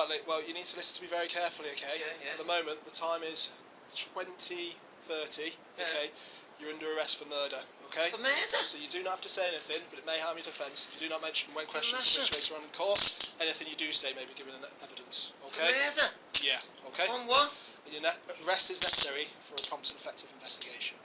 Right, well, you need to listen to me very carefully, okay? Yeah. At the moment, the time is 20:30, okay? You're under arrest for murder, okay? For murder? So you do not have to say anything, but it may harm your defence if you do not mention when questions switch later on in court. Anything you do say may be given evidence, okay? For murder? Yeah, okay? On what? And your arrest is necessary for a prompt and effective investigation.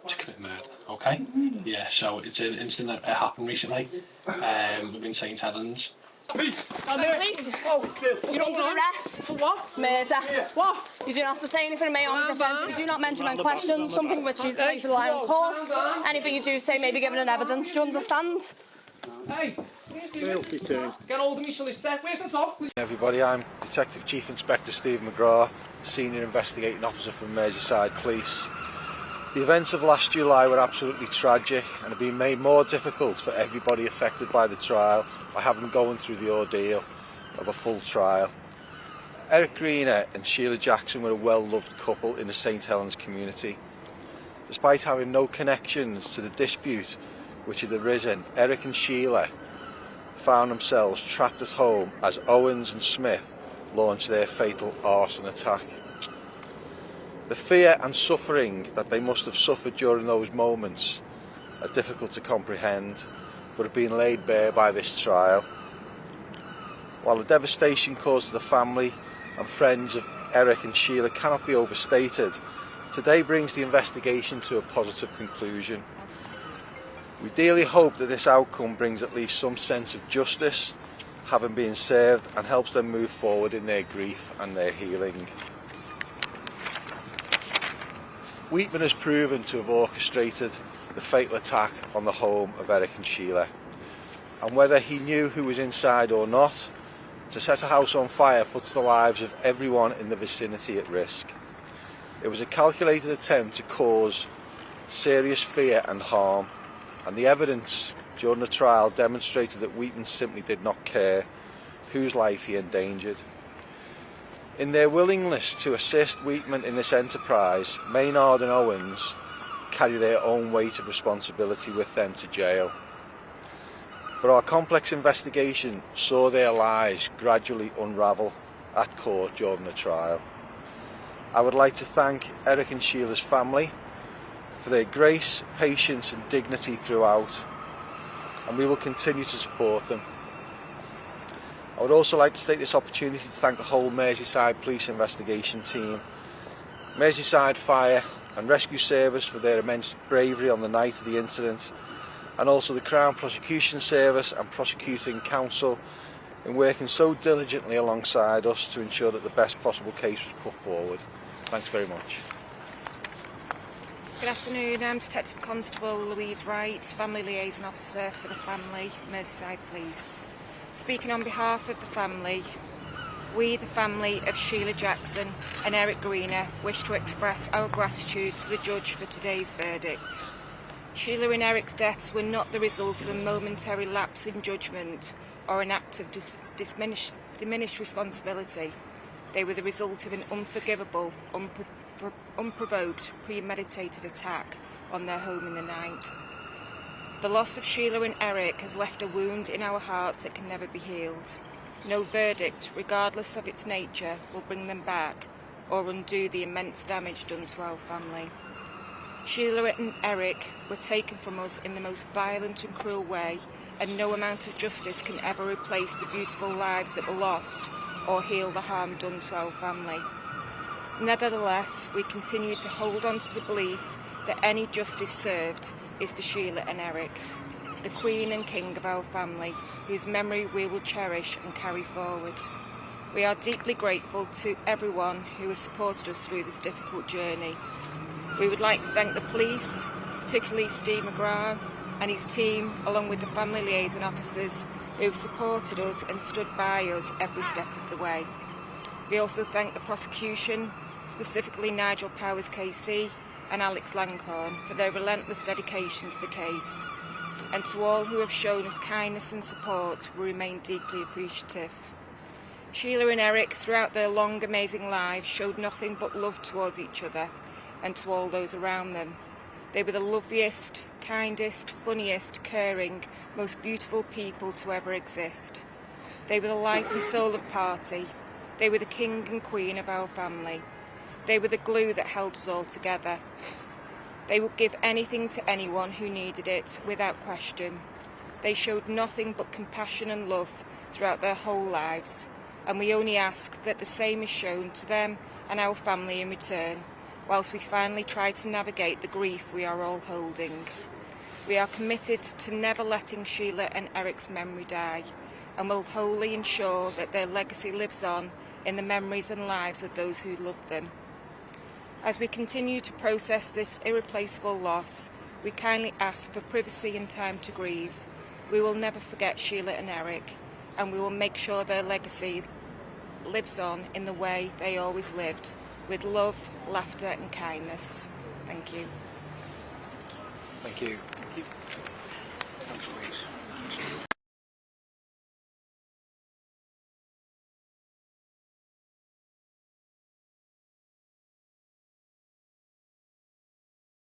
To commit murder, okay? Yeah, so it's an incident that happened recently within St Helens. Police! You're under arrest. For what? Murder. Yeah. What? You don't have to say anything in my own defence. If you do not mention when questioned, something which you need to rely on court. Anything you do say may be given an evidence. Do you understand? Hey, get hold of me, solicitor. Where's the top? Everybody, I'm Detective Chief Inspector Steve McGrath, Senior Investigating Officer from Merseyside Police. The events of last July were absolutely tragic and have been made more difficult for everybody affected by the trial by having gone through the ordeal of a full trial. Eric Greener and Sheila Jackson were a well-loved couple in the St Helens community. Despite having no connections to the dispute which had arisen, Eric and Sheila found themselves trapped at home as Owens and Smith launched their fatal arson attack. The fear and suffering that they must have suffered during those moments are difficult to comprehend, but have been laid bare by this trial. While the devastation caused to the family and friends of Eric and Sheila cannot be overstated, today brings the investigation to a positive conclusion. We dearly hope that this outcome brings at least some sense of justice, having been served, and helps them move forward in their grief and their healing. Weetman has proven to have orchestrated the fatal attack on the home of Eric and Sheila, and whether he knew who was inside or not, to set a house on fire puts the lives of everyone in the vicinity at risk. It was a calculated attempt to cause serious fear and harm, and the evidence during the trial demonstrated that Weetman simply did not care whose life he endangered. In their willingness to assist Weetman in this enterprise, Maynard and Owens carry their own weight of responsibility with them to jail. But our complex investigation saw their lies gradually unravel at court during the trial. I would like to thank Eric and Sheila's family for their grace, patience and dignity throughout, and we will continue to support them. I would also like to take this opportunity to thank the whole Merseyside Police Investigation Team, Merseyside Fire and Rescue Service for their immense bravery on the night of the incident, and also the Crown Prosecution Service and Prosecuting Counsel in working so diligently alongside us to ensure that the best possible case was put forward. Thanks very much. Good afternoon, I'm Detective Constable Louise Wright, Family Liaison Officer for the family, Merseyside Police. Speaking on behalf of the family, we, the family of Sheila Jackson and Eric Greener, wish to express our gratitude to the judge for today's verdict. Sheila and Eric's deaths were not the result of a momentary lapse in judgment or an act of diminished responsibility. They were the result of an unforgivable, unprovoked, premeditated attack on their home in the night. The loss of Sheila and Eric has left a wound in our hearts that can never be healed. No verdict, regardless of its nature, will bring them back or undo the immense damage done to our family. Sheila and Eric were taken from us in the most violent and cruel way, and no amount of justice can ever replace the beautiful lives that were lost or heal the harm done to our family. Nevertheless, we continue to hold on to the belief that any justice served is for Sheila and Eric, the Queen and King of our family, whose memory we will cherish and carry forward. We are deeply grateful to everyone who has supported us through this difficult journey. We would like to thank the police, particularly Steve McGrath and his team, along with the family liaison officers who have supported us and stood by us every step of the way. We also thank the prosecution, specifically Nigel Powers KC and Alex Langhorne, for their relentless dedication to the case. And to all who have shown us kindness and support, we remain deeply appreciative. Sheila and Eric, throughout their long, amazing lives, showed nothing but love towards each other and to all those around them. They were the loveliest, kindest, funniest, caring, most beautiful people to ever exist. They were the life and soul of party. They were the king and queen of our family. They were the glue that held us all together. They would give anything to anyone who needed it, without question. They showed nothing but compassion and love throughout their whole lives, and we only ask that the same is shown to them and our family in return, whilst we finally try to navigate the grief we are all holding. We are committed to never letting Sheila and Eric's memory die, and will wholly ensure that their legacy lives on in the memories and lives of those who loved them. As we continue to process this irreplaceable loss, we kindly ask for privacy and time to grieve. We will never forget Sheila and Eric, and we will make sure their legacy lives on in the way they always lived, with love, laughter and kindness. Thank you. Thank you. Thanks, Louise.